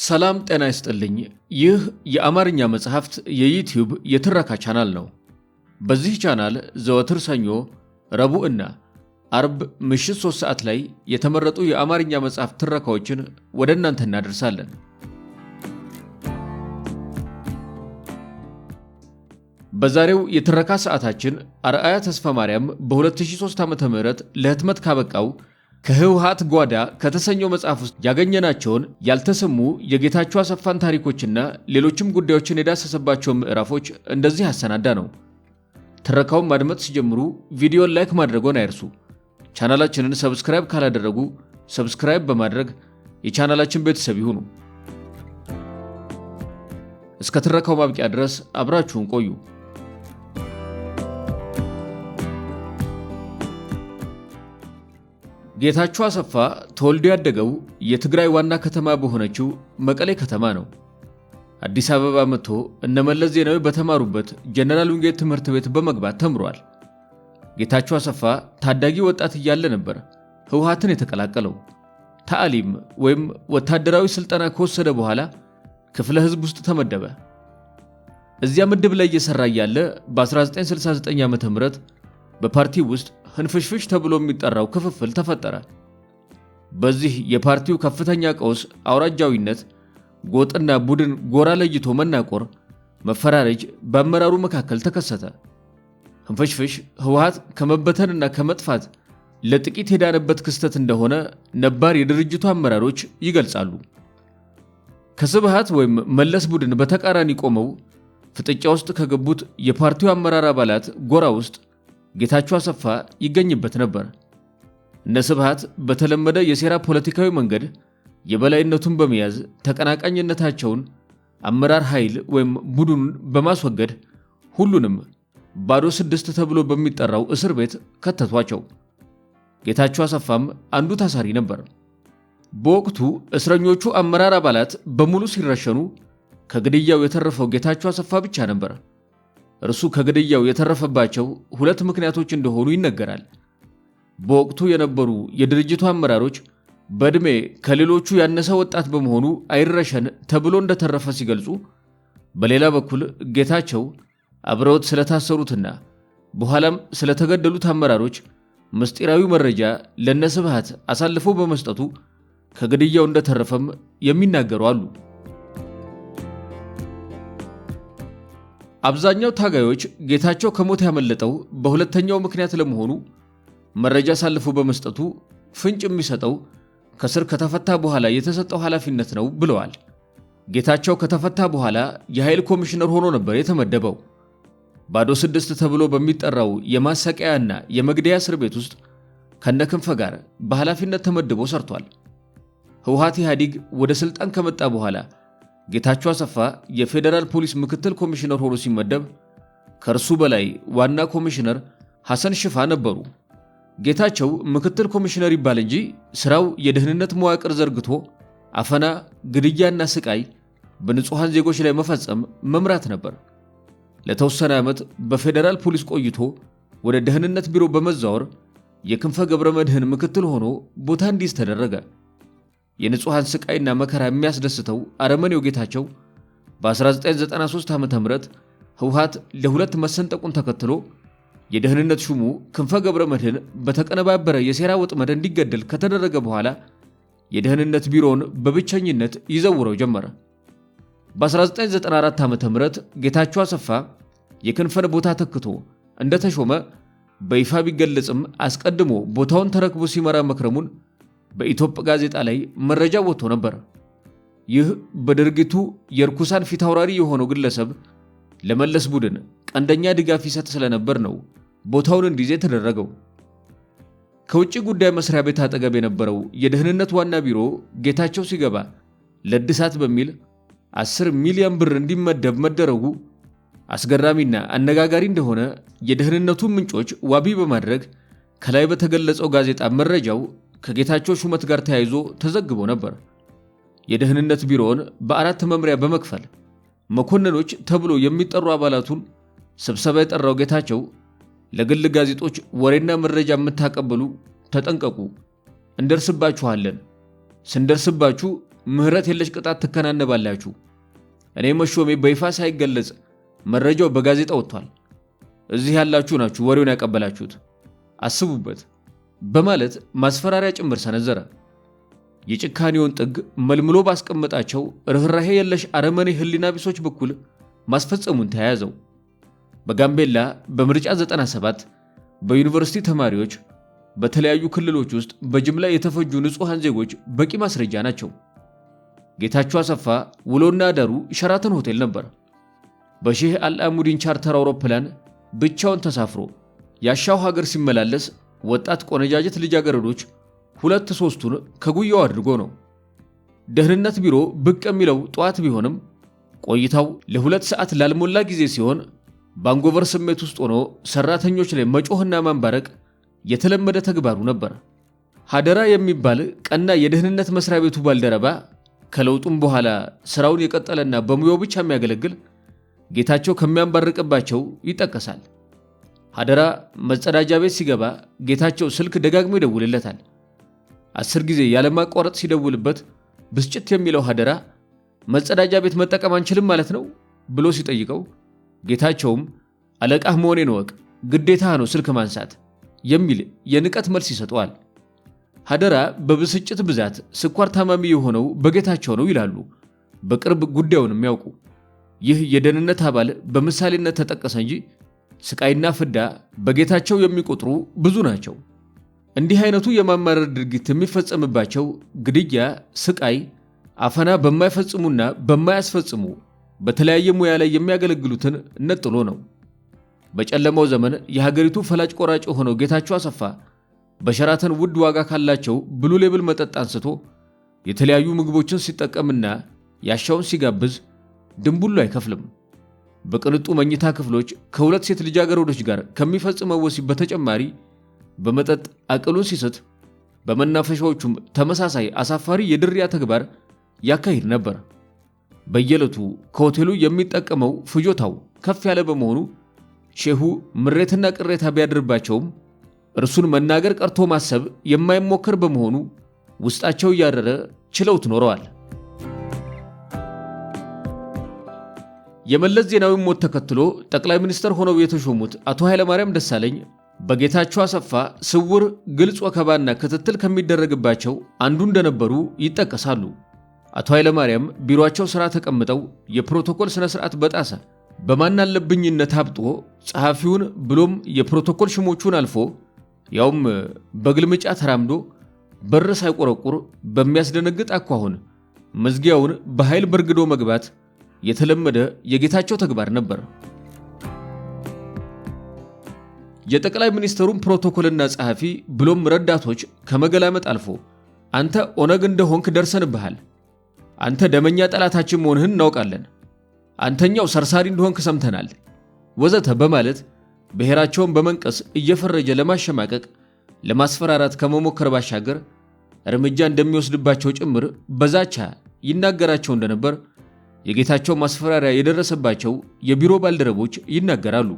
ሰላም ጤና ይስጥልኝ። ይህ የአማርኛ መጽሐፍት የዩቲዩብ የትረካ ቻናል ነው። በዚህ ቻናል ዘወትር ሰኞ፣ ረቡዕ እና አርብ ምሽት 3 ሰዓት ላይ የተመረጡ የአማርኛ መጽሐፍት ትረካዎችን ወደ እናንተ እናደርሳለን። በዛሬው የትረካ ሰዓታችን አርአያ ተስፋ ማርያም በ2003 ዓ.ም ለህትመት ካበቃው ከህወሓት ጓዳ ከተሰኘው መጽሐፍ ውስጥ ያገኘናቸውን ያልተሰሙ የጌታቸው አሰፋን ታሪኮችና ሌሎችም ጉዳዮችን የዳሰሰባቸውን ምዕራፎች እንደዚህ አሰናዳ ነው። ትረካውን ማድመጥ ሲጀምሩ ቪዲዮን ላይክ ማድረግዎን አይርሱ። ቻናላችንን ሰብስክራይብ ካላደረጉ ሰብስክራይብ በማድረግ የቻናላችን ቤተሰብ ይሁኑ። እስከ ትረካው ማብቂያ ድረስ አብራችሁን ቆዩ። ጌታቸው አሰፋ ተወልዶ ያደገው የትግራይ ዋና ከተማ በሆነችው መቀሌ ከተማ ነው። አዲስ አበባ መጥቶ እነመለስ ዜናዊ በተማሩበት ጀነራል ዊንጌት ትምህርት ቤት በመግባት ተምሯል። ጌታቸው አሰፋ ታዳጊ ወጣት እያለ ነበር ህወሓትን የተቀላቀለው። ታዕሊም ወይም ወታደራዊ ስልጠና ከወሰደ በኋላ ክፍለ ህዝብ ውስጥ ተመደበ። እዚያ ምድብ ላይ እየሰራ እያለ በ1969 ዓ.ም በፓርቲው ውስጥ ህንፍሽፍሽ ተብሎ የሚጠራው ክፍፍል ተፈጠረ። በዚህ የፓርቲው ከፍተኛ ቀውስ አውራጃዊነት፣ ጎጥና ቡድን ጎራ ለይቶ መናቆር፣ መፈራረጅ በአመራሩ መካከል ተከሰተ። ህንፍሽፍሽ ህወሓት ከመበተንና ከመጥፋት ለጥቂት የዳነበት ክስተት እንደሆነ ነባር የድርጅቱ አመራሮች ይገልጻሉ። ከስብሃት ወይም መለስ ቡድን በተቃራኒ ቆመው ፍጥጫ ውስጥ ከገቡት የፓርቲው አመራር አባላት ጎራ ውስጥ ጌታቸው አሰፋ ይገኝበት ነበር። እነ ስብሃት በተለመደ የሴራ ፖለቲካዊ መንገድ የበላይነቱን በመያዝ ተቀናቃኝነታቸውን አመራር ኃይል ወይም ቡድኑን በማስወገድ ሁሉንም ባዶ 6 ተብሎ በሚጠራው እስር ቤት ከተቷቸው። ጌታቸው አሰፋም አንዱ ታሳሪ ነበር። በወቅቱ እስረኞቹ አመራር አባላት በሙሉ ሲረሸኑ ከግድያው የተረፈው ጌታቸው አሰፋ ብቻ ነበር። እርሱ ከግድያው የተረፈባቸው 2 ምክንያቶች እንደሆኑ ይነገራል። በወቅቱ የነበሩ የድርጅቱ አመራሮች በዕድሜ ከሌሎቹ ያነሰ ወጣት በመሆኑ አይረሸን ተብሎ እንደተረፈ ሲገልጹ፣ በሌላ በኩል ጌታቸው አብረውት ስለታሰሩትና በኋላም ስለተገደሉት አመራሮች ምስጢራዊ መረጃ ለነስብሃት አሳልፎ በመስጠቱ ከግድያው እንደተረፈም የሚናገሩ አሉ። አብዛኛው ታጋዮች ጌታቸው ከሞት ያመለጠው በሁለተኛው ምክንያት ለመሆኑ መረጃ አሳልፎ በመስጠቱ ፍንጭ የሚሰጠው ከስር ከተፈታ በኋላ የተሰጠው ኃላፊነት ነው ብለዋል። ጌታቸው ከተፈታ በኋላ የኃይል ኮሚሽነር ሆኖ ነበር የተመደበው። ባዶ 6 ተብሎ በሚጠራው የማሰቃያና የመግደያ እስር ቤት ውስጥ ከነክንፈ ጋር በኃላፊነት ተመድቦ ሰርቷል። ህወሓት ኢህአዴግ ወደ ስልጣን ከመጣ በኋላ ጌታቸው አሰፋ የፌዴራል ፖሊስ ምክትል ኮሚሽነር ሆኖ ሲመደብ ከእርሱ በላይ ዋና ኮሚሽነር ሐሰን ሽፋ ነበሩ። ጌታቸው ምክትል ኮሚሽነር ይባል እንጂ ስራው የደህንነት መዋቅር ዘርግቶ አፈና፣ ግድያና ስቃይ በንጹሃን ዜጎች ላይ መፈጸም መምራት ነበር። ለተወሰነ ዓመት በፌዴራል ፖሊስ ቆይቶ ወደ ደህንነት ቢሮ በመዛወር የክንፈ ገብረ መድህን ምክትል ሆኖ ቦታ እንዲይዝ ተደረገ። የንጹሃን ስቃይና መከራ የሚያስደስተው አረመኔው ጌታቸው በ1993 ዓ.ም ህወሓት ለሁለት መሰንጠቁን ተከትሎ የደህንነት ሹሙ ክንፈ ገብረ መድህን በተቀነባበረ የሴራ ወጥመድ እንዲገደል ከተደረገ በኋላ የደህንነት ቢሮውን በብቸኝነት ይዘውረው ጀመረ። በ1994 ዓ.ም ጌታቸው አሰፋ የክንፈን ቦታ ተክቶ እንደተሾመ በይፋ ቢገለጽም አስቀድሞ ቦታውን ተረክቦ ሲመራ መክረሙን በኢትዮጵያ ጋዜጣ ላይ መረጃ ወጥቶ ነበር። ይህ በድርጊቱ የርኩሳን ፊት አውራሪ የሆነው ግለሰብ ለመለስ ቡድን ቀንደኛ ድጋፍ ይሰጥ ስለነበር ነው ቦታውን እንዲይዝ የተደረገው። ከውጭ ጉዳይ መስሪያ ቤት አጠገብ የነበረው የደህንነት ዋና ቢሮ ጌታቸው ሲገባ ለእድሳት በሚል 10 ሚሊዮን ብር እንዲመደብ መደረጉ አስገራሚና አነጋጋሪ እንደሆነ የደህንነቱ ምንጮች ዋቢ በማድረግ ከላይ በተገለጸው ጋዜጣ መረጃው ከጌታቸው ሹመት ጋር ተያይዞ ተዘግቦ ነበር። የደህንነት ቢሮውን በ4 መምሪያ በመክፈል መኮንኖች ተብሎ የሚጠሩ አባላቱን ስብሰባ የጠራው ጌታቸው ለግል ጋዜጦች ወሬና መረጃ የምታቀበሉ ተጠንቀቁ፣ እንደርስባችኋለን፣ ስንደርስባችሁ ምህረት የለሽ ቅጣት ትከናነባላችሁ። እኔ መሾሜ በይፋ ሳይገለጽ መረጃው በጋዜጣ ወጥቷል። እዚህ ያላችሁ ናችሁ ወሬውን ያቀበላችሁት፣ አስቡበት በማለት ማስፈራሪያ ጭምር ሰነዘረ። የጭካኔውን ጥግ መልምሎ ባስቀመጣቸው ርህራሄ የለሽ አረመኔ ህሊና ቢሶች በኩል ማስፈጸሙን ተያያዘው። በጋምቤላ በምርጫ 97 በዩኒቨርሲቲ ተማሪዎች በተለያዩ ክልሎች ውስጥ በጅምላ የተፈጁ ንጹሃን ዜጎች በቂ ማስረጃ ናቸው። ጌታቸው አሰፋ ውሎና አዳሩ ሸራተን ሆቴል ነበር። በሼህ አልአሙዲን ቻርተር አውሮፕላን ብቻውን ተሳፍሮ ያሻው ሀገር ሲመላለስ ወጣት ቆነጃጀት ልጃገረዶች 2-3ቱን ከጉያው አድርጎ ነው። ደህንነት ቢሮ ብቅ የሚለው ጧት ቢሆንም ቆይታው ለ2 ሰዓት ላልሞላ ጊዜ ሲሆን ባንጎቨር ስሜት ውስጥ ሆኖ ሰራተኞች ላይ መጮህና ማንባረቅ የተለመደ ተግባሩ ነበር። ሀደራ የሚባል ቀና የደህንነት መስሪያ ቤቱ ባልደረባ ከለውጡም በኋላ ስራውን የቀጠለና በሙያው ብቻ የሚያገለግል ጌታቸው ከሚያንባርቅባቸው ይጠቀሳል። ሀደራ መጸዳጃ ቤት ሲገባ ጌታቸው ስልክ ደጋግሞ ይደውልለታል። 10 ጊዜ ያለማቋረጥ ሲደውልበት ብስጭት የሚለው ሀደራ መጸዳጃ ቤት መጠቀም አንችልም ማለት ነው ብሎ ሲጠይቀው ጌታቸውም አለቃህ መሆኔን ወቅ፣ ግዴታ ነው ስልክ ማንሳት የሚል የንቀት መልስ ይሰጠዋል። ሀደራ በብስጭት ብዛት ስኳር ታማሚ የሆነው በጌታቸው ነው ይላሉ በቅርብ ጉዳዩን የሚያውቁ። ይህ የደህንነት አባል በምሳሌነት ተጠቀሰ እንጂ ስቃይና ፍዳ በጌታቸው የሚቆጥሩ ብዙ ናቸው። እንዲህ አይነቱ የማማረር ድርጊት የሚፈጸምባቸው ግድያ፣ ስቃይ፣ አፈና በማይፈጽሙና በማያስፈጽሙ በተለያየ ሙያ ላይ የሚያገለግሉትን ነጥሎ ነው። በጨለማው ዘመን የሀገሪቱ ፈላጭ ቆራጭ ሆነው ጌታቸው አሰፋ በሸራተን ውድ ዋጋ ካላቸው ብሉ ሌብል መጠጥ አንስቶ የተለያዩ ምግቦችን ሲጠቀምና ያሻውን ሲጋብዝ ድንቡሉ አይከፍልም። በቅንጡ መኝታ ክፍሎች ከ2 ሴት ልጃገረዶች ጋር ከሚፈጽመው ወሲብ በተጨማሪ በመጠጥ አቅሉን ሲስት በመናፈሻዎቹም ተመሳሳይ አሳፋሪ የድሪያ ተግባር ያካሂድ ነበር። በየዕለቱ ከሆቴሉ የሚጠቀመው ፍጆታው ከፍ ያለ በመሆኑ ሼሁ ምሬትና ቅሬታ ቢያድርባቸውም እርሱን መናገር ቀርቶ ማሰብ የማይሞከር በመሆኑ ውስጣቸው እያረረ ችለውት ኖረዋል። የመለስ ዜናዊ ሞት ተከትሎ ጠቅላይ ሚኒስትር ሆነው የተሾሙት አቶ ኃይለማርያም ደሳለኝ በጌታቸው አሰፋ ስውር ግልጽ ወከባና ክትትል ከሚደረግባቸው አንዱ እንደነበሩ ይጠቀሳሉ። አቶ ኃይለማርያም ቢሮአቸው ስራ ተቀምጠው የፕሮቶኮል ስነ ስርዓት በጣሰ በማናለብኝነት አብጦ ጸሐፊውን ብሎም የፕሮቶኮል ሽሞቹን አልፎ ያውም በግልምጫ ተራምዶ በር ሳይቆረቁር በሚያስደነግጥ አኳኋን መዝጊያውን በኃይል በርግዶ መግባት የተለመደ የጌታቸው ተግባር ነበር። የጠቅላይ ሚኒስትሩን ፕሮቶኮልና ጸሐፊ ብሎም ረዳቶች ከመገላመጥ አልፎ አንተ ኦነግ እንደሆንክ ደርሰንብሃል፣ አንተ ደመኛ ጠላታችን መሆንህን እናውቃለን፣ አንተኛው ሰርሳሪ እንደሆንክ ሰምተናል ወዘተ በማለት ብሔራቸውን በመንቀስ እየፈረጀ ለማሸማቀቅ ለማስፈራራት ከመሞከር ባሻገር እርምጃ እንደሚወስድባቸው ጭምር በዛቻ ይናገራቸው እንደነበር የጌታቸው ማስፈራሪያ የደረሰባቸው የቢሮ ባልደረቦች ይናገራሉ።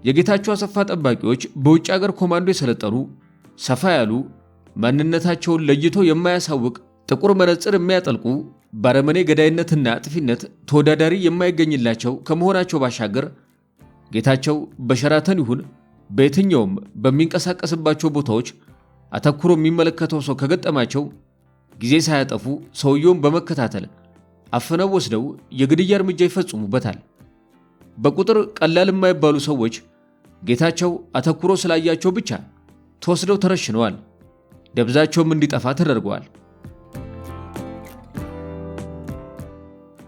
የጌታቸው አሰፋ ጠባቂዎች በውጭ ሀገር ኮማንዶ የሰለጠኑ ሰፋ ያሉ ማንነታቸውን ለይቶ የማያሳውቅ ጥቁር መነጽር የሚያጠልቁ ባረመኔ ገዳይነትና አጥፊነት ተወዳዳሪ የማይገኝላቸው ከመሆናቸው ባሻገር ጌታቸው በሸራተን ይሁን በየትኛውም በሚንቀሳቀስባቸው ቦታዎች አተኩሮ የሚመለከተው ሰው ከገጠማቸው ጊዜ ሳያጠፉ ሰውየውን በመከታተል አፍነው ወስደው የግድያ እርምጃ ይፈጽሙበታል። በቁጥር ቀላል የማይባሉ ሰዎች ጌታቸው አተኩሮ ስላያቸው ብቻ ተወስደው ተረሽነዋል፣ ደብዛቸውም እንዲጠፋ ተደርገዋል።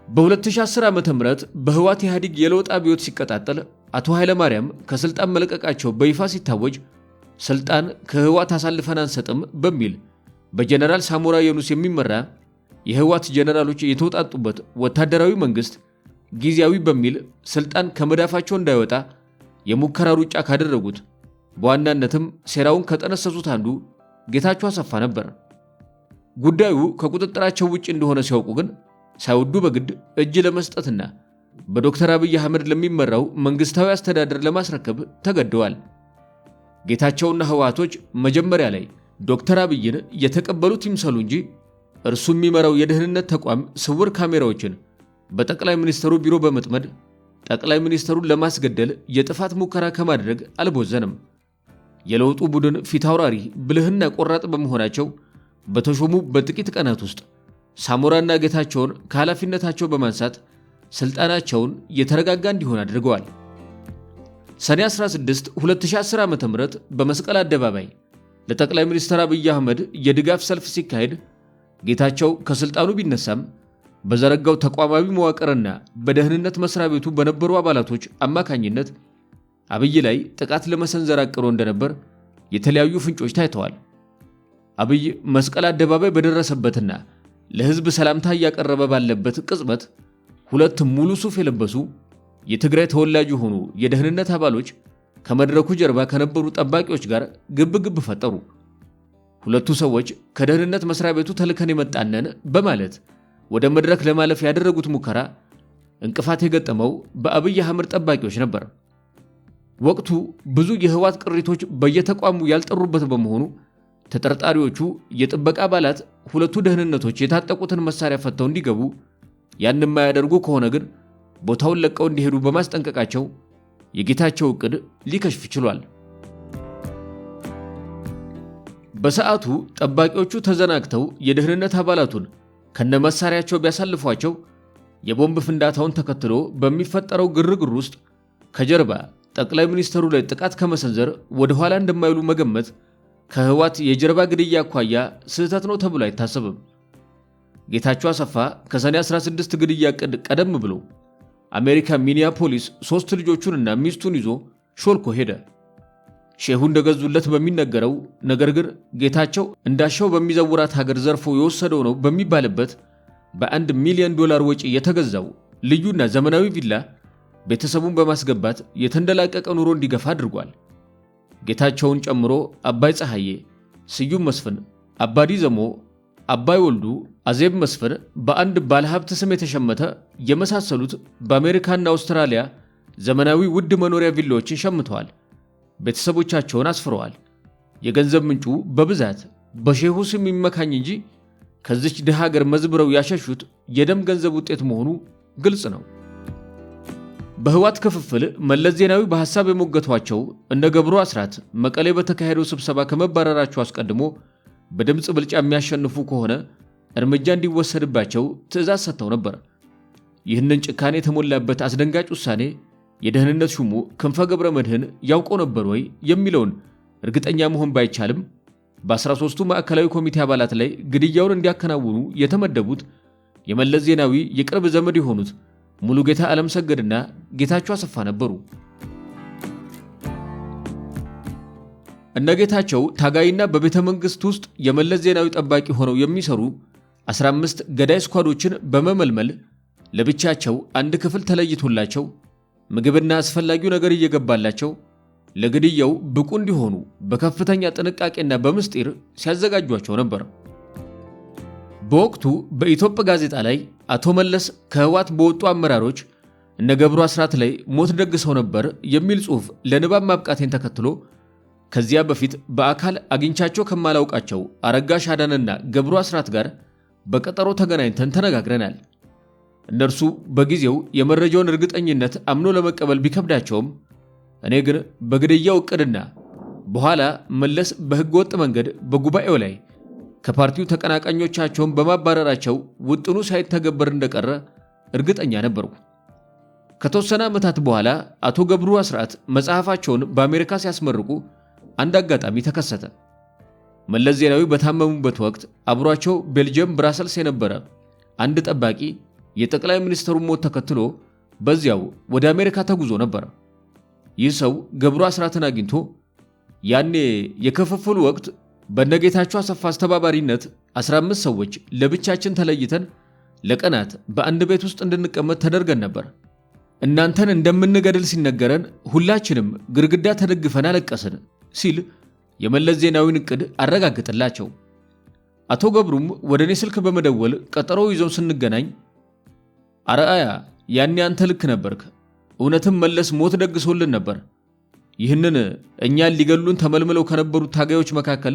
በ2010 ዓ.ም በህዋት ኢህአዴግ የለውጥ አብዮት ሲቀጣጠል አቶ ኃይለማርያም ከስልጣን መልቀቃቸው በይፋ ሲታወጅ ስልጣን ከህዋት አሳልፈን አንሰጥም በሚል በጀነራል ሳሞራ የኑስ የሚመራ የህዋት ጀነራሎች የተወጣጡበት ወታደራዊ መንግስት ጊዜያዊ በሚል ስልጣን ከመዳፋቸው እንዳይወጣ የሙከራ ሩጫ ካደረጉት በዋናነትም ሴራውን ከጠነሰሱት አንዱ ጌታቸው አሰፋ ነበር። ጉዳዩ ከቁጥጥራቸው ውጭ እንደሆነ ሲያውቁ ግን ሳይወዱ በግድ እጅ ለመስጠትና በዶክተር አብይ አህመድ ለሚመራው መንግስታዊ አስተዳደር ለማስረከብ ተገደዋል። ጌታቸውና ህዋቶች መጀመሪያ ላይ ዶክተር አብይን የተቀበሉት ይምሰሉ እንጂ እርሱ የሚመራው የደህንነት ተቋም ስውር ካሜራዎችን በጠቅላይ ሚኒስትሩ ቢሮ በመጥመድ ጠቅላይ ሚኒስትሩን ለማስገደል የጥፋት ሙከራ ከማድረግ አልቦዘንም። የለውጡ ቡድን ፊት አውራሪ ብልህና ቆራጥ በመሆናቸው በተሾሙ በጥቂት ቀናት ውስጥ ሳሞራና ጌታቸውን ከኃላፊነታቸው በማንሳት ስልጣናቸውን የተረጋጋ እንዲሆን አድርገዋል። ሰኔ 16 2010 ዓ.ም በመስቀል አደባባይ ለጠቅላይ ሚኒስትር አብይ አህመድ የድጋፍ ሰልፍ ሲካሄድ ጌታቸው ከስልጣኑ ቢነሳም በዘረጋው ተቋማዊ መዋቅርና በደህንነት መስሪያ ቤቱ በነበሩ አባላቶች አማካኝነት አብይ ላይ ጥቃት ለመሰንዘር አቅዶ እንደነበር የተለያዩ ፍንጮች ታይተዋል። አብይ መስቀል አደባባይ በደረሰበትና ለህዝብ ሰላምታ እያቀረበ ባለበት ቅጽበት ሁለት ሙሉ ሱፍ የለበሱ የትግራይ ተወላጅ የሆኑ የደህንነት አባሎች ከመድረኩ ጀርባ ከነበሩ ጠባቂዎች ጋር ግብግብ ፈጠሩ። ሁለቱ ሰዎች ከደህንነት መስሪያ ቤቱ ተልከን የመጣነን በማለት ወደ መድረክ ለማለፍ ያደረጉት ሙከራ እንቅፋት የገጠመው በአብይ አህመድ ጠባቂዎች ነበር። ወቅቱ ብዙ የህወሓት ቅሪቶች በየተቋሙ ያልጠሩበት በመሆኑ ተጠርጣሪዎቹ የጥበቃ አባላት ሁለቱ ደህንነቶች የታጠቁትን መሳሪያ ፈተው እንዲገቡ፣ ያን የማያደርጉ ከሆነ ግን ቦታውን ለቀው እንዲሄዱ በማስጠንቀቃቸው የጌታቸው ዕቅድ ሊከሽፍ ችሏል። በሰዓቱ ጠባቂዎቹ ተዘናግተው የደህንነት አባላቱን ከነመሳሪያቸው ቢያሳልፏቸው የቦምብ ፍንዳታውን ተከትሎ በሚፈጠረው ግርግር ውስጥ ከጀርባ ጠቅላይ ሚኒስትሩ ላይ ጥቃት ከመሰንዘር ወደ ኋላ እንደማይሉ መገመት ከህወሓት የጀርባ ግድያ አኳያ ስህተት ነው ተብሎ አይታሰብም። ጌታቸው አሰፋ ከሰኔ 16 ግድያ ዕቅድ ቀደም ብሎ አሜሪካ ሚኒያፖሊስ 3 ልጆቹንና ሚስቱን ይዞ ሾልኮ ሄደ። ሼሁ እንደገዙለት በሚነገረው ነገር ግን ጌታቸው እንዳሻው በሚዘውራት ሀገር ዘርፎ የወሰደው ነው በሚባልበት $1 ሚሊዮን ወጪ የተገዛው ልዩና ዘመናዊ ቪላ ቤተሰቡን በማስገባት የተንደላቀቀ ኑሮ እንዲገፋ አድርጓል። ጌታቸውን ጨምሮ አባይ ፀሐዬ፣ ስዩም መስፍን፣ አባዲ ዘሞ፣ አባይ ወልዱ፣ አዜብ መስፍን በአንድ ባለሀብት ስም የተሸመተ የመሳሰሉት በአሜሪካና አውስትራሊያ ዘመናዊ ውድ መኖሪያ ቪላዎችን ሸምተዋል። ቤተሰቦቻቸውን አስፍረዋል። የገንዘብ ምንጩ በብዛት በሼሁ ስም ይመካኝ እንጂ ከዚች ድሃ ሀገር መዝብረው ያሸሹት የደም ገንዘብ ውጤት መሆኑ ግልጽ ነው። በህወሓት ክፍፍል መለስ ዜናዊ በሐሳብ የሞገቷቸው እነ ገብሩ አስራት መቀሌ በተካሄደው ስብሰባ ከመባረራቸው አስቀድሞ በድምፅ ብልጫ የሚያሸንፉ ከሆነ እርምጃ እንዲወሰድባቸው ትዕዛዝ ሰጥተው ነበር። ይህንን ጭካኔ የተሞላበት አስደንጋጭ ውሳኔ የደህንነት ሹሙ ክንፈ ገብረ መድህን ያውቀው ነበር ወይ የሚለውን እርግጠኛ መሆን ባይቻልም በ13ቱ ማዕከላዊ ኮሚቴ አባላት ላይ ግድያውን እንዲያከናውኑ የተመደቡት የመለስ ዜናዊ የቅርብ ዘመድ የሆኑት ሙሉጌታ ዓለምሰገድና ጌታቸው አሰፋ ነበሩ። እነ ጌታቸው ታጋይና በቤተ መንግስት ውስጥ የመለስ ዜናዊ ጠባቂ ሆነው የሚሰሩ 15 ገዳይ ስኳዶችን በመመልመል ለብቻቸው አንድ ክፍል ተለይቶላቸው ምግብና አስፈላጊው ነገር እየገባላቸው ለግድያው ብቁ እንዲሆኑ በከፍተኛ ጥንቃቄና በምስጢር ሲያዘጋጇቸው ነበር። በወቅቱ በኢትዮጵያ ጋዜጣ ላይ አቶ መለስ ከህወሓት በወጡ አመራሮች እነ ገብሩ አስራት ላይ ሞት ደግሰው ነበር የሚል ጽሑፍ ለንባብ ማብቃቴን ተከትሎ ከዚያ በፊት በአካል አግኝቻቸው ከማላውቃቸው አረጋሽ አዳነና ገብሩ አስራት ጋር በቀጠሮ ተገናኝተን ተነጋግረናል። እነርሱ በጊዜው የመረጃውን እርግጠኝነት አምኖ ለመቀበል ቢከብዳቸውም እኔ ግን በግድያው ዕቅድና በኋላ መለስ በህገወጥ መንገድ በጉባኤው ላይ ከፓርቲው ተቀናቃኞቻቸውን በማባረራቸው ውጥኑ ሳይተገበር እንደቀረ እርግጠኛ ነበርኩ። ከተወሰነ ዓመታት በኋላ አቶ ገብሩ አስራት መጽሐፋቸውን በአሜሪካ ሲያስመርቁ አንድ አጋጣሚ ተከሰተ። መለስ ዜናዊ በታመሙበት ወቅት አብሯቸው ቤልጅየም ብራሰልስ የነበረ አንድ ጠባቂ የጠቅላይ ሚኒስትሩን ሞት ተከትሎ በዚያው ወደ አሜሪካ ተጉዞ ነበር። ይህ ሰው ገብሩ አስራትን አግኝቶ ያኔ የክፍፍሉ ወቅት በነጌታቸው አሰፋ አስተባባሪነት 15 ሰዎች ለብቻችን ተለይተን ለቀናት በአንድ ቤት ውስጥ እንድንቀመጥ ተደርገን ነበር። እናንተን እንደምንገድል ሲነገረን ሁላችንም ግድግዳ ተደግፈን አለቀስን ሲል የመለስ ዜናዊን ዕቅድ አረጋግጥላቸው። አቶ ገብሩም ወደ እኔ ስልክ በመደወል ቀጠሮ ይዘው ስንገናኝ አረአያ ያኔ አንተ ልክ ነበርክ፣ እውነትም መለስ ሞት ደግሶልን ነበር። ይህንን እኛን ሊገሉን ተመልምለው ከነበሩት ታጋዮች መካከል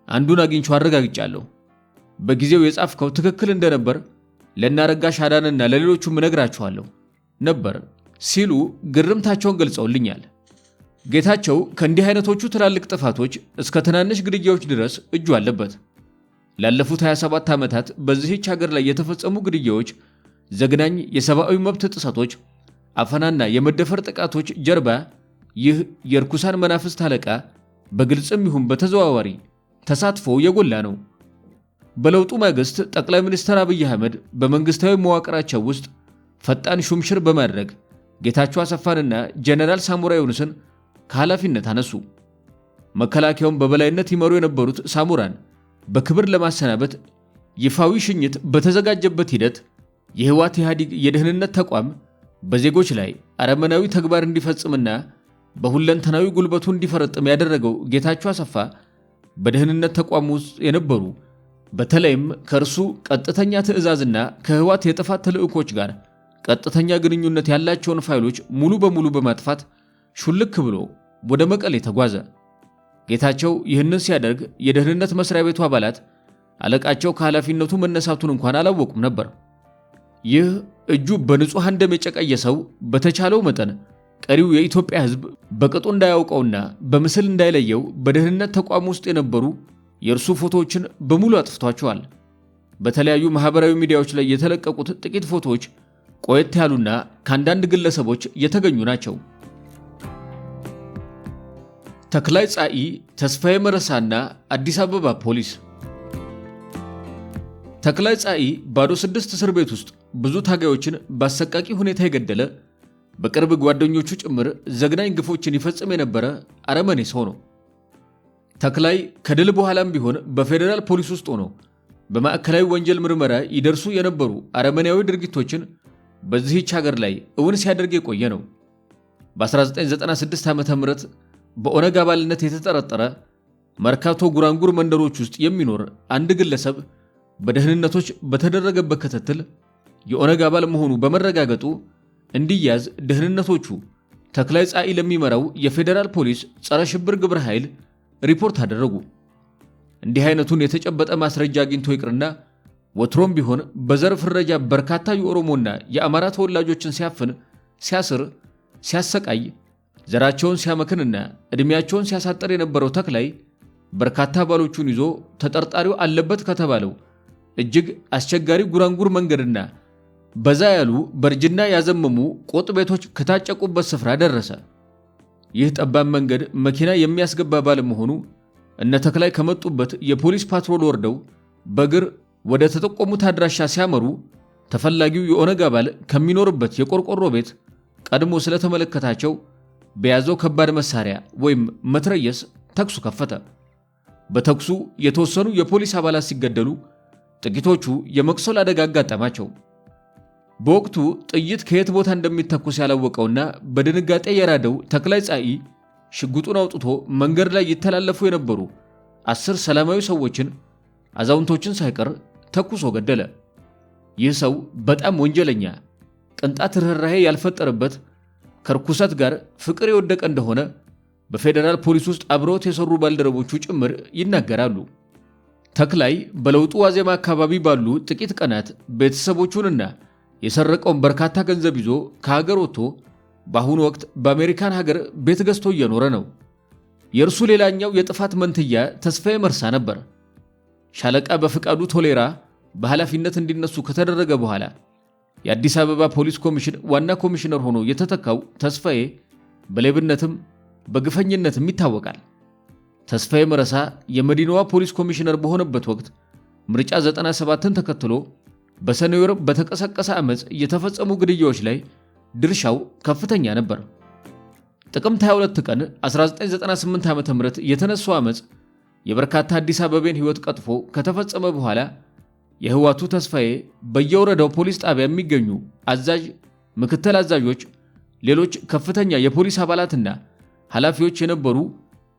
አንዱን አግኝቼ አረጋግጫለሁ። በጊዜው የጻፍከው ትክክል እንደነበር ለናረጋሽ አዳንና ለሌሎቹም እነግራቸዋለሁ ነበር ሲሉ ግርምታቸውን ገልጸውልኛል። ጌታቸው ከእንዲህ አይነቶቹ ትላልቅ ጥፋቶች እስከ ትናንሽ ግድያዎች ድረስ እጁ አለበት። ላለፉት 27 ዓመታት በዚህች ሀገር ላይ የተፈጸሙ ግድያዎች፣ ዘግናኝ የሰብአዊ መብት ጥሰቶች፣ አፈናና የመደፈር ጥቃቶች ጀርባ ይህ የርኩሳን መናፍስት አለቃ በግልጽም ይሁን በተዘዋዋሪ ተሳትፎ የጎላ ነው። በለውጡ ማግስት ጠቅላይ ሚኒስትር አብይ አህመድ በመንግስታዊ መዋቅራቸው ውስጥ ፈጣን ሹምሽር በማድረግ ጌታቸው አሰፋንና ጀነራል ሳሞራ ዩኑስን ከኃላፊነት አነሱ። መከላከያውን በበላይነት ይመሩ የነበሩት ሳሞራን በክብር ለማሰናበት ይፋዊ ሽኝት በተዘጋጀበት ሂደት የህወሓት ኢህአዴግ የደህንነት ተቋም በዜጎች ላይ አረመናዊ ተግባር እንዲፈጽምና በሁለንተናዊ ጉልበቱ እንዲፈረጥም ያደረገው ጌታቸው አሰፋ በደህንነት ተቋም ውስጥ የነበሩ በተለይም ከእርሱ ቀጥተኛ ትዕዛዝና ከህወሓት የጥፋት ተልዕኮች ጋር ቀጥተኛ ግንኙነት ያላቸውን ፋይሎች ሙሉ በሙሉ በማጥፋት ሹልክ ብሎ ወደ መቀሌ ተጓዘ። ጌታቸው ይህንን ሲያደርግ የደህንነት መስሪያ ቤቱ አባላት አለቃቸው ከኃላፊነቱ መነሳቱን እንኳን አላወቁም ነበር። ይህ እጁ በንጹሐን ደም የጨቀየ ሰው በተቻለው መጠን ቀሪው የኢትዮጵያ ህዝብ በቅጡ እንዳያውቀውና በምስል እንዳይለየው በደህንነት ተቋም ውስጥ የነበሩ የእርሱ ፎቶዎችን በሙሉ አጥፍቷቸዋል። በተለያዩ ማህበራዊ ሚዲያዎች ላይ የተለቀቁት ጥቂት ፎቶዎች ቆየት ያሉና ከአንዳንድ ግለሰቦች የተገኙ ናቸው። ተክላይ ጻኢ፣ ተስፋዬ መረሳና አዲስ አበባ ፖሊስ። ተክላይ ጻኢ ባዶ 6 እስር ቤት ውስጥ ብዙ ታጋዮችን በአሰቃቂ ሁኔታ የገደለ በቅርብ ጓደኞቹ ጭምር ዘግናኝ ግፎችን ይፈጽም የነበረ አረመኔ ሰው ነው። ተክላይ ከድል በኋላም ቢሆን በፌዴራል ፖሊስ ውስጥ ሆኖ በማዕከላዊ ወንጀል ምርመራ ይደርሱ የነበሩ አረመኔያዊ ድርጊቶችን በዚህች ሀገር ላይ እውን ሲያደርግ የቆየ ነው። በ1996 ዓ.ም በኦነግ አባልነት የተጠረጠረ መርካቶ ጉራንጉር መንደሮች ውስጥ የሚኖር አንድ ግለሰብ በደህንነቶች በተደረገበት ክትትል የኦነግ አባል መሆኑ በመረጋገጡ እንዲያዝ ደህንነቶቹ ተክላይ ጻኢ ለሚመራው የፌዴራል ፖሊስ ጸረ ሽብር ግብረ ኃይል ሪፖርት አደረጉ። እንዲህ አይነቱን የተጨበጠ ማስረጃ አግኝቶ ይቅርና ወትሮም ቢሆን በዘር ፍረጃ በርካታ የኦሮሞና የአማራ ተወላጆችን ሲያፍን፣ ሲያስር፣ ሲያሰቃይ፣ ዘራቸውን ሲያመክንና እድሜያቸውን ሲያሳጠር የነበረው ተክላይ በርካታ አባሎቹን ይዞ ተጠርጣሪው አለበት ከተባለው እጅግ አስቸጋሪ ጉራንጉር መንገድና በዛ ያሉ በርጅና ያዘመሙ ቆጥ ቤቶች ከታጨቁበት ስፍራ ደረሰ። ይህ ጠባብ መንገድ መኪና የሚያስገባ ባለመሆኑ እነ ተክላይ ከመጡበት የፖሊስ ፓትሮል ወርደው በእግር ወደ ተጠቆሙት አድራሻ ሲያመሩ ተፈላጊው የኦነግ አባል ከሚኖርበት የቆርቆሮ ቤት ቀድሞ ስለተመለከታቸው በያዘው ከባድ መሳሪያ ወይም መትረየስ ተኩሱ ከፈተ። በተኩሱ የተወሰኑ የፖሊስ አባላት ሲገደሉ፣ ጥቂቶቹ የመቁሰል አደጋ አጋጠማቸው። በወቅቱ ጥይት ከየት ቦታ እንደሚተኩስ ያላወቀውና በድንጋጤ የራደው ተክላይ ጻኢ ሽጉጡን አውጥቶ መንገድ ላይ ይተላለፉ የነበሩ 10 ሰላማዊ ሰዎችን፣ አዛውንቶችን ሳይቀር ተኩሶ ገደለ። ይህ ሰው በጣም ወንጀለኛ፣ ቅንጣት ርህራሄ ያልፈጠረበት፣ ከርኩሰት ጋር ፍቅር የወደቀ እንደሆነ በፌዴራል ፖሊስ ውስጥ አብረውት የሰሩ ባልደረቦቹ ጭምር ይናገራሉ። ተክላይ በለውጡ ዋዜማ አካባቢ ባሉ ጥቂት ቀናት ቤተሰቦቹንና የሰረቀውን በርካታ ገንዘብ ይዞ ከሀገር ወጥቶ በአሁኑ ወቅት በአሜሪካን ሀገር ቤት ገዝቶ እየኖረ ነው። የእርሱ ሌላኛው የጥፋት መንትያ ተስፋዬ መርሳ ነበር። ሻለቃ በፍቃዱ ቶሌራ በኃላፊነት እንዲነሱ ከተደረገ በኋላ የአዲስ አበባ ፖሊስ ኮሚሽን ዋና ኮሚሽነር ሆኖ የተተካው ተስፋዬ በሌብነትም በግፈኝነትም ይታወቃል። ተስፋዬ መረሳ የመዲናዋ ፖሊስ ኮሚሽነር በሆነበት ወቅት ምርጫ 97ን ተከትሎ በሰኔ ወር በተቀሰቀሰ አመጽ የተፈጸሙ ግድያዎች ላይ ድርሻው ከፍተኛ ነበር። ጥቅምት 22 ቀን 1998 ዓ.ም የተነሳው አመጽ የበርካታ አዲስ አበባን ሕይወት ቀጥፎ ከተፈጸመ በኋላ የህዋቱ ተስፋዬ በየወረዳው ፖሊስ ጣቢያ የሚገኙ አዛዥ፣ ምክትል አዛዦች፣ ሌሎች ከፍተኛ የፖሊስ አባላትና ኃላፊዎች የነበሩ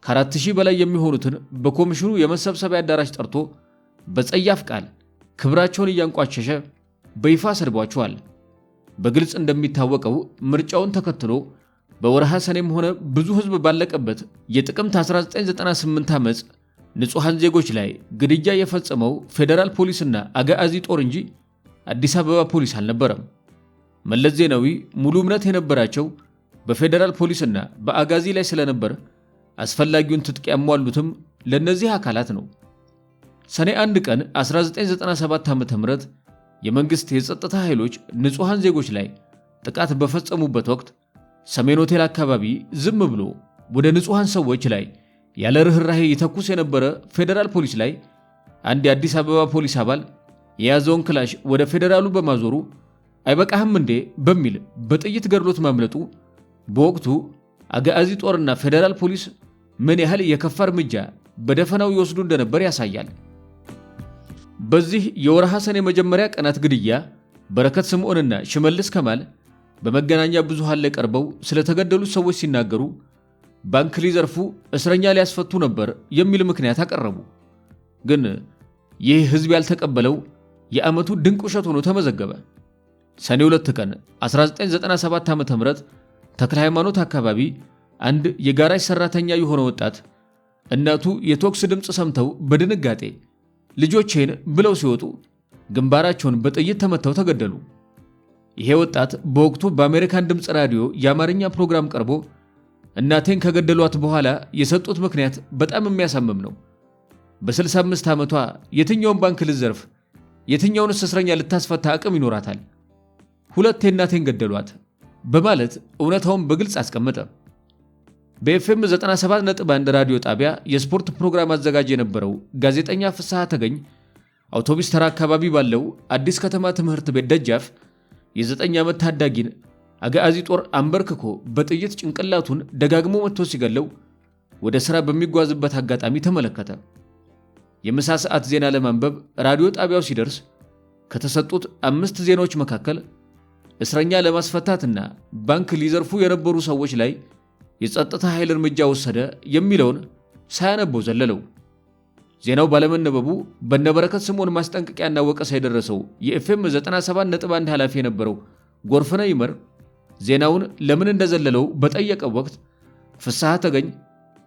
ከ4000 በላይ የሚሆኑትን በኮሚሽኑ የመሰብሰቢያ አዳራሽ ጠርቶ በጸያፍ ቃል ክብራቸውን እያንቋሸሸ በይፋ ሰድቧቸዋል። በግልጽ እንደሚታወቀው ምርጫውን ተከትሎ በወርሃ ሰኔም ሆነ ብዙ ህዝብ ባለቀበት የጥቅምት 1998 አመጽ ንጹሃን ዜጎች ላይ ግድያ የፈጸመው ፌደራል ፖሊስና አጋዚ ጦር እንጂ አዲስ አበባ ፖሊስ አልነበረም። መለስ ዜናዊ ሙሉ እምነት የነበራቸው በፌደራል ፖሊስና በአጋዚ ላይ ስለነበር አስፈላጊውን ትጥቅ ያሟሉትም ለነዚህ አካላት ነው። ሰኔ 1 ቀን 1997 ዓ.ም የመንግስት የጸጥታ ኃይሎች ንጹሃን ዜጎች ላይ ጥቃት በፈጸሙበት ወቅት ሰሜን ሆቴል አካባቢ ዝም ብሎ ወደ ንጹሃን ሰዎች ላይ ያለ ርህራሄ ይተኩስ የነበረ ፌደራል ፖሊስ ላይ አንድ የአዲስ አበባ ፖሊስ አባል የያዘውን ክላሽ ወደ ፌደራሉ በማዞሩ አይበቃህም እንዴ በሚል በጥይት ገድሎት ማምለጡ በወቅቱ አጋዚ ጦርና ፌደራል ፖሊስ ምን ያህል የከፋ እርምጃ በደፈናው ይወስዱ እንደነበር ያሳያል። በዚህ የወርሃ ሰኔ መጀመሪያ ቀናት ግድያ በረከት ስምዖንና ሽመልስ ከማል በመገናኛ ብዙሃን ላይ ቀርበው ስለተገደሉት ሰዎች ሲናገሩ ባንክ ሊዘርፉ እስረኛ ሊያስፈቱ ነበር የሚል ምክንያት አቀረቡ። ግን ይህ ህዝብ ያልተቀበለው የዓመቱ ድንቅ ውሸት ሆኖ ተመዘገበ። ሰኔ 2 ቀን 1997 ዓ.ም ተክለ ሃይማኖት አካባቢ አንድ የጋራጅ ሰራተኛ የሆነ ወጣት እናቱ የቶክስ ድምፅ ሰምተው በድንጋጤ ልጆቼን ብለው ሲወጡ ግንባራቸውን በጥይት ተመተው ተገደሉ። ይሄ ወጣት በወቅቱ በአሜሪካን ድምፅ ራዲዮ የአማርኛ ፕሮግራም ቀርቦ እናቴን ከገደሏት በኋላ የሰጡት ምክንያት በጣም የሚያሳምም ነው። በ65 ዓመቷ የትኛውን ባንክ ልትዘርፍ የትኛውንስ እስረኛ ልታስፈታ አቅም ይኖራታል? ሁለቴ እናቴን ገደሏት በማለት እውነታውን በግልጽ አስቀመጠ። በኤፍኤም 97.1 ራዲዮ ጣቢያ የስፖርት ፕሮግራም አዘጋጅ የነበረው ጋዜጠኛ ፍስሐ ተገኝ አውቶቡስ ተራ አካባቢ ባለው አዲስ ከተማ ትምህርት ቤት ደጃፍ የ9 ዓመት ታዳጊን አጋዚ ጦር አንበርክኮ በጥይት ጭንቅላቱን ደጋግሞ መጥቶ ሲገለው ወደ ሥራ በሚጓዝበት አጋጣሚ ተመለከተ። የምሳ ሰዓት ዜና ለማንበብ ራዲዮ ጣቢያው ሲደርስ ከተሰጡት 5 ዜናዎች መካከል እስረኛ ለማስፈታትና ባንክ ሊዘርፉ የነበሩ ሰዎች ላይ የጸጥታ ኃይል እርምጃ ወሰደ የሚለውን ሳያነበው ዘለለው። ዜናው ባለመነበቡ በነበረከት ስምዖን ማስጠንቀቂያና ወቀሳ የደረሰው የኤፍኤም 97.1 ኃላፊ የነበረው ጎርፍነ ይመር ዜናውን ለምን እንደዘለለው በጠየቀው ወቅት ፍስሐ ተገኝ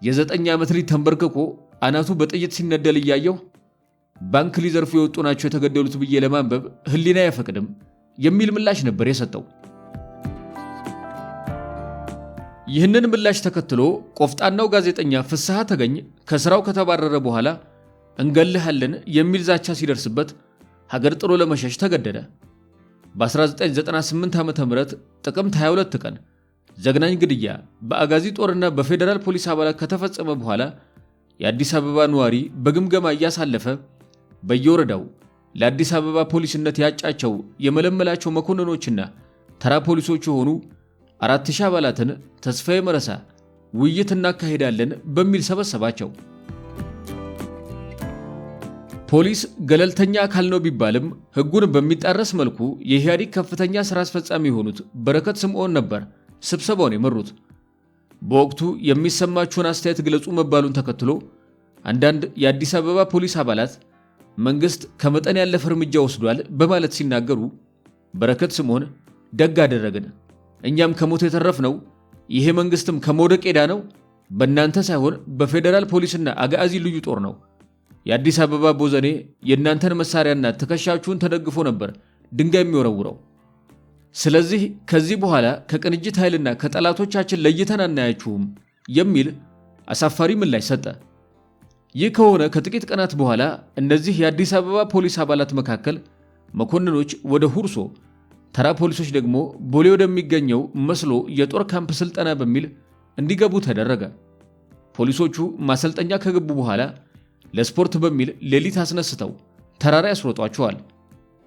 የ9 ዓመት ልጅ ተንበርክኮ አናቱ በጥይት ሲነደል እያየሁ ባንክ ሊዘርፉ የወጡ ናቸው የተገደሉት ብዬ ለማንበብ ህሊና አይፈቅድም የሚል ምላሽ ነበር የሰጠው። ይህንን ምላሽ ተከትሎ ቆፍጣናው ጋዜጠኛ ፍስሐ ተገኝ ከስራው ከተባረረ በኋላ እንገልሃለን የሚል ዛቻ ሲደርስበት ሀገር ጥሎ ለመሸሽ ተገደደ። በ1998 ዓ.ም ጥቅምት 22 ቀን ዘግናኝ ግድያ በአጋዚ ጦርና በፌደራል ፖሊስ አባላት ከተፈጸመ በኋላ የአዲስ አበባ ነዋሪ በግምገማ እያሳለፈ በየወረዳው ለአዲስ አበባ ፖሊስነት ያጫቸው የመለመላቸው መኮንኖችና ተራ ፖሊሶች የሆኑ 4000 አባላትን ተስፋዬ መረሳ ውይይት እናካሄዳለን በሚል ሰበሰባቸው። ፖሊስ ገለልተኛ አካል ነው ቢባልም ሕጉን በሚጣረስ መልኩ የኢህአዴግ ከፍተኛ ሥራ አስፈጻሚ የሆኑት በረከት ስምዖን ነበር ስብሰባውን የመሩት። በወቅቱ የሚሰማችሁን አስተያየት ግለጹ መባሉን ተከትሎ አንዳንድ የአዲስ አበባ ፖሊስ አባላት መንግስት ከመጠን ያለፈ እርምጃ ወስዷል በማለት ሲናገሩ በረከት ስምዖን ደግ አደረግን፣ እኛም ከሞት የተረፍነው ይሄ መንግስትም ከመውደቅ ሄዳ ነው በእናንተ ሳይሆን በፌደራል ፖሊስና አጋዚ ልዩ ጦር ነው። የአዲስ አበባ ቦዘኔ የእናንተን መሳሪያና ትከሻችሁን ተደግፎ ነበር ድንጋይ የሚወረውረው። ስለዚህ ከዚህ በኋላ ከቅንጅት ኃይልና ከጠላቶቻችን ለይተን አናያችሁም የሚል አሳፋሪ ምላሽ ሰጠ። ይህ ከሆነ ከጥቂት ቀናት በኋላ እነዚህ የአዲስ አበባ ፖሊስ አባላት መካከል መኮንኖች ወደ ሁርሶ፣ ተራ ፖሊሶች ደግሞ ቦሌ ወደሚገኘው መስሎ የጦር ካምፕ ስልጠና በሚል እንዲገቡ ተደረገ። ፖሊሶቹ ማሰልጠኛ ከገቡ በኋላ ለስፖርት በሚል ሌሊት አስነስተው ተራራ ያስሮጧቸዋል።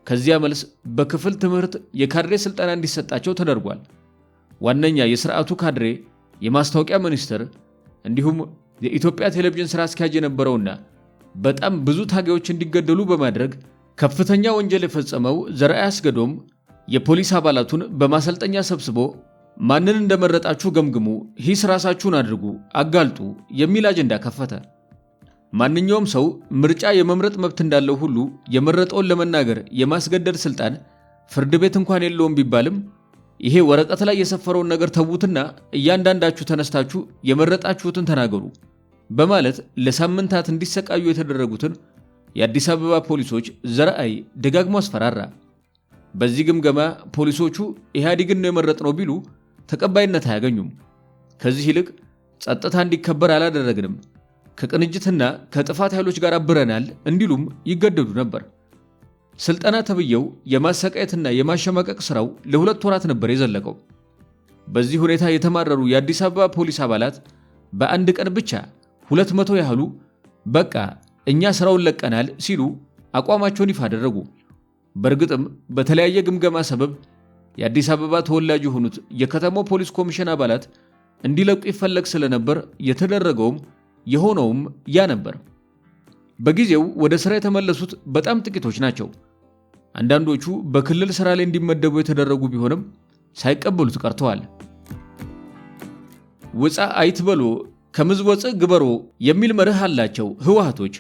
ከዚያ መልስ በክፍል ትምህርት የካድሬ ስልጠና እንዲሰጣቸው ተደርጓል። ዋነኛ የሥርዓቱ ካድሬ የማስታወቂያ ሚኒስትር እንዲሁም የኢትዮጵያ ቴሌቪዥን ሥራ አስኪያጅ የነበረውና በጣም ብዙ ታጋዮች እንዲገደሉ በማድረግ ከፍተኛ ወንጀል የፈጸመው ዘርአይ አስገዶም የፖሊስ አባላቱን በማሰልጠኛ ሰብስቦ ማንን እንደመረጣችሁ ገምግሙ፣ ሂስ ራሳችሁን አድርጉ፣ አጋልጡ የሚል አጀንዳ ከፈተ። ማንኛውም ሰው ምርጫ የመምረጥ መብት እንዳለው ሁሉ የመረጠውን ለመናገር የማስገደድ ስልጣን ፍርድ ቤት እንኳን የለውም ቢባልም ይሄ ወረቀት ላይ የሰፈረውን ነገር ተዉትና እያንዳንዳችሁ ተነስታችሁ የመረጣችሁትን ተናገሩ በማለት ለሳምንታት እንዲሰቃዩ የተደረጉትን የአዲስ አበባ ፖሊሶች ዘርአይ ደጋግሞ አስፈራራ። በዚህ ግምገማ ፖሊሶቹ ኢህአዴግን ነው የመረጥነው ቢሉ ተቀባይነት አያገኙም። ከዚህ ይልቅ ጸጥታ እንዲከበር አላደረግንም፣ ከቅንጅትና ከጥፋት ኃይሎች ጋር አብረናል እንዲሉም ይገደዱ ነበር። ስልጠና ተብየው የማሰቃየትና የማሸማቀቅ ስራው ለ2 ወራት ነበር የዘለቀው። በዚህ ሁኔታ የተማረሩ የአዲስ አበባ ፖሊስ አባላት በአንድ ቀን ብቻ 200 ያህሉ በቃ እኛ ስራውን ለቀናል ሲሉ አቋማቸውን ይፋ አደረጉ። በእርግጥም በተለያየ ግምገማ ሰበብ የአዲስ አበባ ተወላጅ የሆኑት የከተማው ፖሊስ ኮሚሽን አባላት እንዲለቁ ይፈለግ ስለነበር የተደረገውም የሆነውም ያ ነበር። በጊዜው ወደ ስራ የተመለሱት በጣም ጥቂቶች ናቸው። አንዳንዶቹ በክልል ስራ ላይ እንዲመደቡ የተደረጉ ቢሆንም ሳይቀበሉት ቀርተዋል። ውፃ አይትበሎ ከምዝወፅ ግበሮ የሚል መርህ አላቸው ህወሓቶች።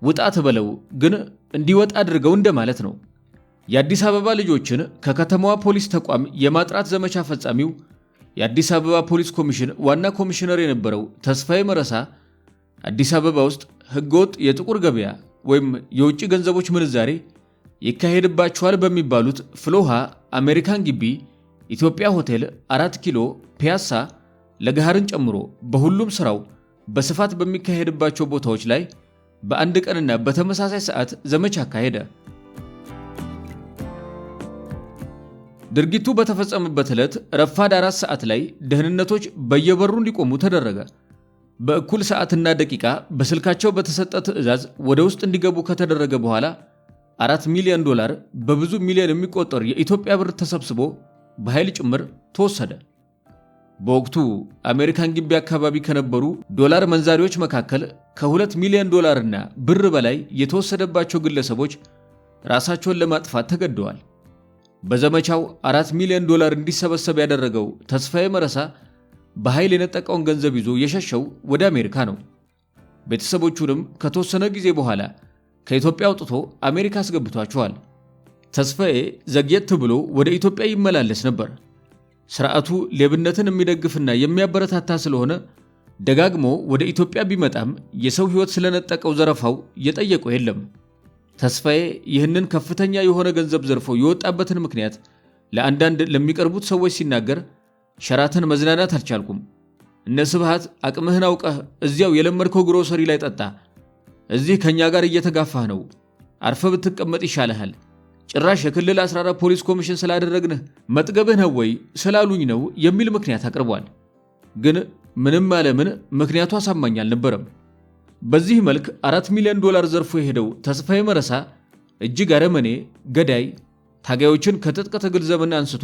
ውጣ ትበለው ግን እንዲወጣ አድርገው እንደማለት ነው። የአዲስ አበባ ልጆችን ከከተማዋ ፖሊስ ተቋም የማጥራት ዘመቻ ፈጻሚው የአዲስ አበባ ፖሊስ ኮሚሽን ዋና ኮሚሽነር የነበረው ተስፋዬ መረሳ አዲስ አበባ ውስጥ ህገወጥ የጥቁር ገበያ ወይም የውጭ ገንዘቦች ምንዛሬ ይካሄድባቸዋል በሚባሉት ፍሎሃ፣ አሜሪካን ግቢ፣ ኢትዮጵያ ሆቴል፣ 4 ኪሎ፣ ፒያሳ፣ ለገሃርን ጨምሮ በሁሉም ስራው በስፋት በሚካሄድባቸው ቦታዎች ላይ በአንድ ቀንና በተመሳሳይ ሰዓት ዘመቻ አካሄደ። ድርጊቱ በተፈጸመበት ዕለት ረፋድ 4 ሰዓት ላይ ደህንነቶች በየበሩ እንዲቆሙ ተደረገ። በእኩል ሰዓትና ደቂቃ በስልካቸው በተሰጠ ትዕዛዝ ወደ ውስጥ እንዲገቡ ከተደረገ በኋላ $4 ሚሊዮን በብዙ ሚሊዮን የሚቆጠር የኢትዮጵያ ብር ተሰብስቦ በኃይል ጭምር ተወሰደ። በወቅቱ አሜሪካን ግቢ አካባቢ ከነበሩ ዶላር መንዛሪዎች መካከል $2 ሚሊዮን እና ብር በላይ የተወሰደባቸው ግለሰቦች ራሳቸውን ለማጥፋት ተገደዋል። በዘመቻው $4 ሚሊዮን እንዲሰበሰብ ያደረገው ተስፋዬ መረሳ በኃይል የነጠቀውን ገንዘብ ይዞ የሸሸው ወደ አሜሪካ ነው። ቤተሰቦቹንም ከተወሰነ ጊዜ በኋላ ከኢትዮጵያ አውጥቶ አሜሪካ አስገብቷቸዋል። ተስፋዬ ዘግየት ብሎ ወደ ኢትዮጵያ ይመላለስ ነበር። ስርዓቱ ሌብነትን የሚደግፍና የሚያበረታታ ስለሆነ ደጋግሞ ወደ ኢትዮጵያ ቢመጣም የሰው ሕይወት ስለነጠቀው ዘረፋው የጠየቀው የለም። ተስፋዬ ይህንን ከፍተኛ የሆነ ገንዘብ ዘርፎ የወጣበትን ምክንያት ለአንዳንድ ለሚቀርቡት ሰዎች ሲናገር ሸራተን መዝናናት አልቻልኩም፣ እነ ስብሃት አቅምህን አውቀህ እዚያው የለመድከው ግሮሰሪ ላይ ጠጣ፣ እዚህ ከኛ ጋር እየተጋፋህ ነው፣ አርፈ ብትቀመጥ ይሻልሃል፣ ጭራሽ የክልል 14 ፖሊስ ኮሚሽን ስላደረግንህ መጥገብህ ነው ወይ ስላሉኝ ነው የሚል ምክንያት አቅርቧል። ግን ምንም ማለምን ምክንያቱ አሳማኝ አልነበረም። በዚህ መልክ $4 ሚሊዮን ዘርፎ የሄደው ተስፋዬ መረሳ እጅግ አረመኔ፣ ገዳይ፣ ታጋዮችን ከትጥቅ ትግል ዘመን አንስቶ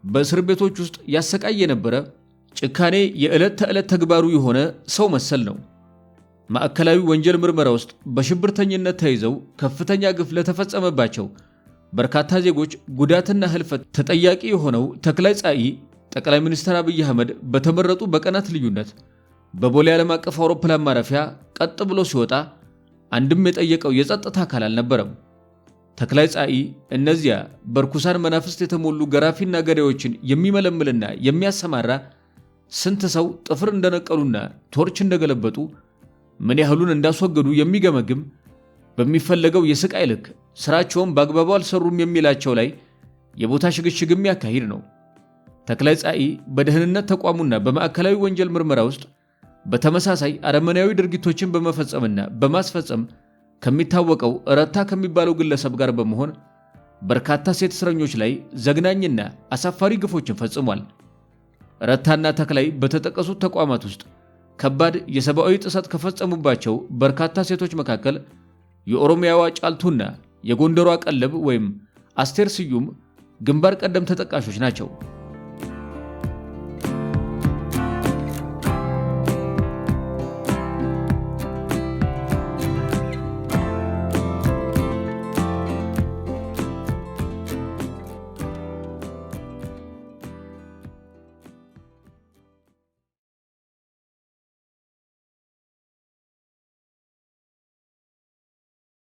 በእስር ቤቶች ውስጥ ያሰቃይ የነበረ ጭካኔ የዕለት ተዕለት ተግባሩ የሆነ ሰው መሰል ነው። ማዕከላዊ ወንጀል ምርመራ ውስጥ በሽብርተኝነት ተይዘው ከፍተኛ ግፍ ለተፈጸመባቸው በርካታ ዜጎች ጉዳትና ህልፈት ተጠያቂ የሆነው ተክላይ ጻኢ ጠቅላይ ሚኒስትር አብይ አህመድ በተመረጡ በቀናት ልዩነት በቦሌ ዓለም አቀፍ አውሮፕላን ማረፊያ ቀጥ ብሎ ሲወጣ አንድም የጠየቀው የጸጥታ አካል አልነበረም። ተክላይ ጻኢ እነዚያ በርኩሳን መናፍስት የተሞሉ ገራፊና ገዳዮችን የሚመለምልና የሚያሰማራ ስንት ሰው ጥፍር እንደነቀሉና ቶርች እንደገለበጡ ምን ያህሉን እንዳስወገዱ የሚገመግም በሚፈለገው የስቃይ ልክ ስራቸውን በአግባቡ አልሰሩም የሚላቸው ላይ የቦታ ሽግሽግ የሚያካሂድ ነው። ተክላይ ጻኢ በደህንነት ተቋሙና በማዕከላዊ ወንጀል ምርመራ ውስጥ በተመሳሳይ አረመናዊ ድርጊቶችን በመፈጸምና በማስፈጸም ከሚታወቀው ረታ ከሚባለው ግለሰብ ጋር በመሆን በርካታ ሴት እስረኞች ላይ ዘግናኝና አሳፋሪ ግፎችን ፈጽሟል። ረታና ተክላይ በተጠቀሱት ተቋማት ውስጥ ከባድ የሰብአዊ ጥሰት ከፈጸሙባቸው በርካታ ሴቶች መካከል የኦሮሚያዋ ጫልቱና የጎንደሯ ቀለብ ወይም አስቴር ስዩም ግንባር ቀደም ተጠቃሾች ናቸው።